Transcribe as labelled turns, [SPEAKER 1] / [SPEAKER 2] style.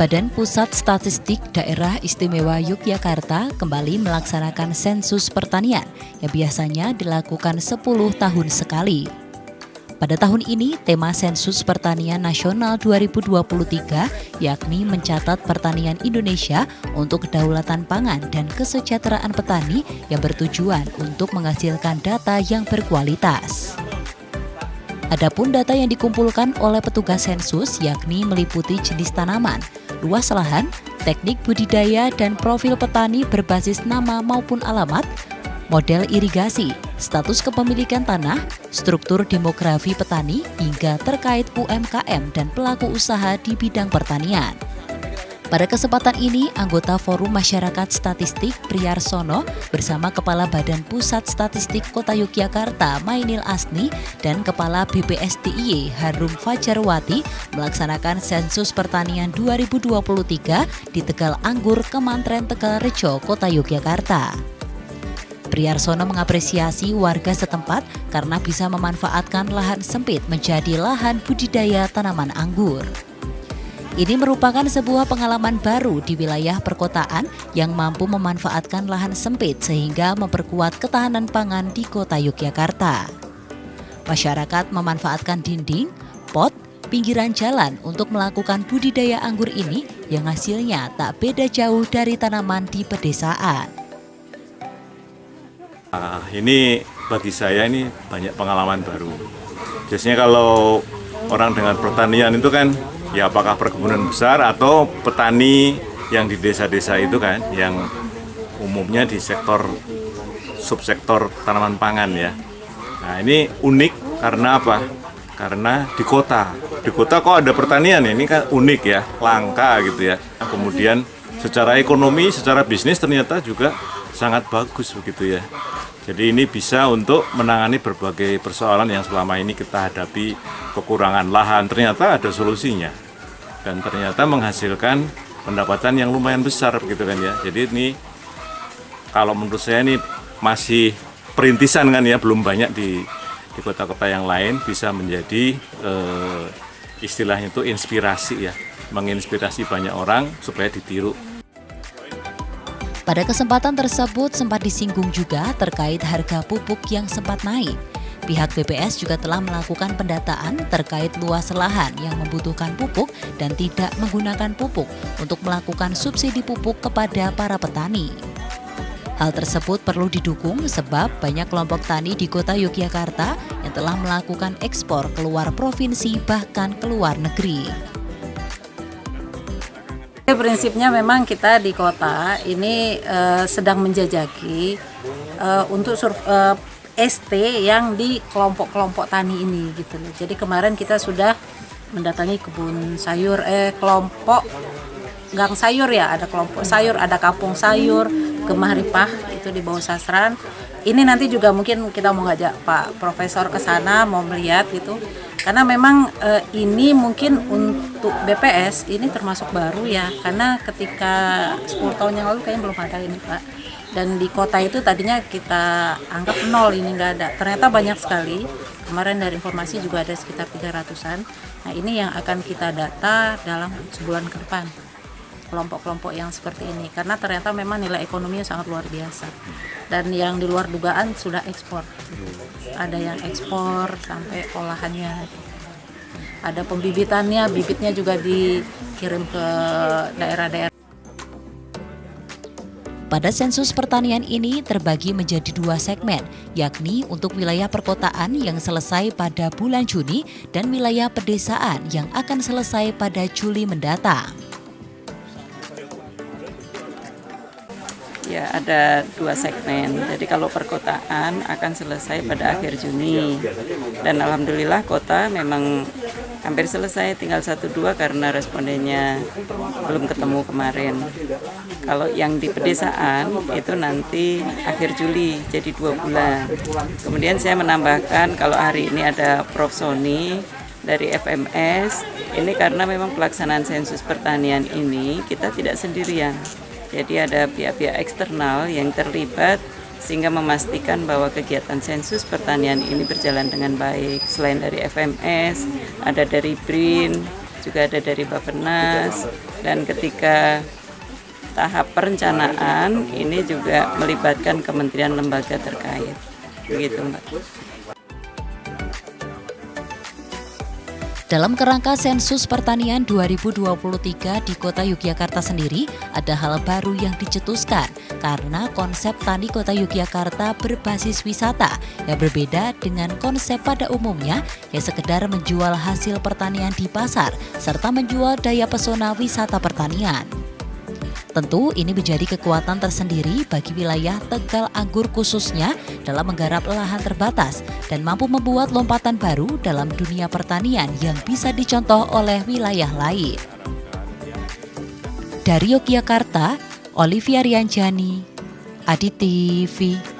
[SPEAKER 1] Badan Pusat Statistik Daerah Istimewa Yogyakarta kembali melaksanakan sensus pertanian yang biasanya dilakukan 10 tahun sekali. Pada tahun ini, tema sensus pertanian nasional 2023 yakni mencatat pertanian Indonesia untuk kedaulatan pangan dan kesejahteraan petani yang bertujuan untuk menghasilkan data yang berkualitas. Adapun data yang dikumpulkan oleh petugas sensus yakni meliputi jenis tanaman, luas lahan, teknik budidaya dan profil petani berbasis nama maupun alamat, model irigasi, status kepemilikan tanah, struktur demografi petani, hingga terkait UMKM dan pelaku usaha di bidang pertanian. Pada kesempatan ini, anggota Forum Masyarakat Statistik Priyarsono bersama Kepala Badan Pusat Statistik Kota Yogyakarta Mainil Asni dan Kepala BPS DIY Harum Fajarwati melaksanakan sensus pertanian 2023 di Tegal Anggur, Kemantren Tegalrejo, Kota Yogyakarta. Priyarsono mengapresiasi warga setempat karena bisa memanfaatkan lahan sempit menjadi lahan budidaya tanaman anggur. Ini merupakan sebuah pengalaman baru di wilayah perkotaan yang mampu memanfaatkan lahan sempit sehingga memperkuat ketahanan pangan di Kota Yogyakarta. Masyarakat memanfaatkan dinding, pot, pinggiran jalan untuk melakukan budidaya anggur ini yang hasilnya tak beda jauh dari tanaman di pedesaan.
[SPEAKER 2] Ini bagi saya ini banyak pengalaman baru. Biasanya kalau orang dengan pertanian itu kan ya apakah perkebunan besar atau petani yang di desa-desa itu kan yang umumnya di sektor subsektor tanaman pangan ya. Nah ini unik karena apa? Karena di kota kok ada pertanian ya, ini kan unik ya, langka gitu ya. Kemudian secara ekonomi, secara bisnis ternyata juga sangat bagus begitu ya. Jadi ini bisa untuk menangani berbagai persoalan yang selama ini kita hadapi, kekurangan lahan, ternyata ada solusinya. Dan ternyata menghasilkan pendapatan yang lumayan besar begitu kan ya. Jadi ini kalau menurut saya ini masih perintisan kan ya, belum banyak di kota-kota yang lain bisa menjadi istilahnya itu inspirasi ya, menginspirasi banyak orang supaya ditiru.
[SPEAKER 1] Pada kesempatan tersebut sempat disinggung juga terkait harga pupuk yang sempat naik. Pihak BPS juga telah melakukan pendataan terkait luas lahan yang membutuhkan pupuk dan tidak menggunakan pupuk untuk melakukan subsidi pupuk kepada para petani. Hal tersebut perlu didukung sebab banyak kelompok tani di Kota Yogyakarta yang telah melakukan ekspor keluar provinsi bahkan keluar negeri.
[SPEAKER 3] Prinsipnya memang kita di kota ini sedang menjajaki untuk ST yang di kelompok-kelompok tani ini gitu loh. Jadi kemarin kita sudah mendatangi kebun sayur, kelompok gang sayur ya, ada kelompok sayur, ada kampung sayur, Gemah Ripah itu di bawah Sasran. Ini nanti juga mungkin kita mau ngajak Pak Profesor ke sana mau melihat gitu. Karena memang ini mungkin untuk BPS ini termasuk baru ya, karena ketika 10 tahun yang lalu kayaknya belum ada ini Pak. Dan di kota itu tadinya kita anggap 0, ini nggak ada. Ternyata banyak sekali, kemarin dari informasi juga ada sekitar 300-an. Nah ini yang akan kita data dalam sebulan ke depan, kelompok-kelompok yang seperti ini. Karena ternyata memang nilai ekonominya sangat luar biasa. Dan yang di luar dugaan sudah ekspor. Ada yang ekspor sampai olahannya, ada pembibitannya, bibitnya juga dikirim ke daerah-daerah.
[SPEAKER 1] Pada sensus pertanian ini terbagi menjadi 2 segmen, yakni untuk wilayah perkotaan yang selesai pada bulan Juni dan wilayah pedesaan yang akan selesai pada Juli mendatang.
[SPEAKER 4] Ya, ada 2 segmen. Jadi kalau perkotaan akan selesai pada akhir Juni. Dan alhamdulillah kota memang hampir selesai, tinggal 1-2 karena respondennya belum ketemu kemarin. Kalau yang di pedesaan itu nanti akhir Juli, jadi 2 bulan. Kemudian saya menambahkan kalau hari ini ada Prof. Sony dari FMS, ini karena memang pelaksanaan sensus pertanian ini kita tidak sendirian. Jadi ada pihak-pihak eksternal yang terlibat sehingga memastikan bahwa kegiatan sensus pertanian ini berjalan dengan baik. Selain dari FMS, ada dari BRIN, juga ada dari Bappenas, dan ketika tahap perencanaan ini juga melibatkan kementerian lembaga terkait. Begitu, Mbak.
[SPEAKER 1] Dalam kerangka sensus pertanian 2023 di Kota Yogyakarta sendiri, ada hal baru yang dicetuskan karena konsep tani Kota Yogyakarta berbasis wisata yang berbeda dengan konsep pada umumnya yang sekedar menjual hasil pertanian di pasar serta menjual daya pesona wisata pertanian. Tentu ini menjadi kekuatan tersendiri bagi wilayah Tegal Anggur khususnya dalam menggarap lahan terbatas dan mampu membuat lompatan baru dalam dunia pertanian yang bisa dicontoh oleh wilayah lain. Dari Yogyakarta, Olivia Rianjani, Adi TV.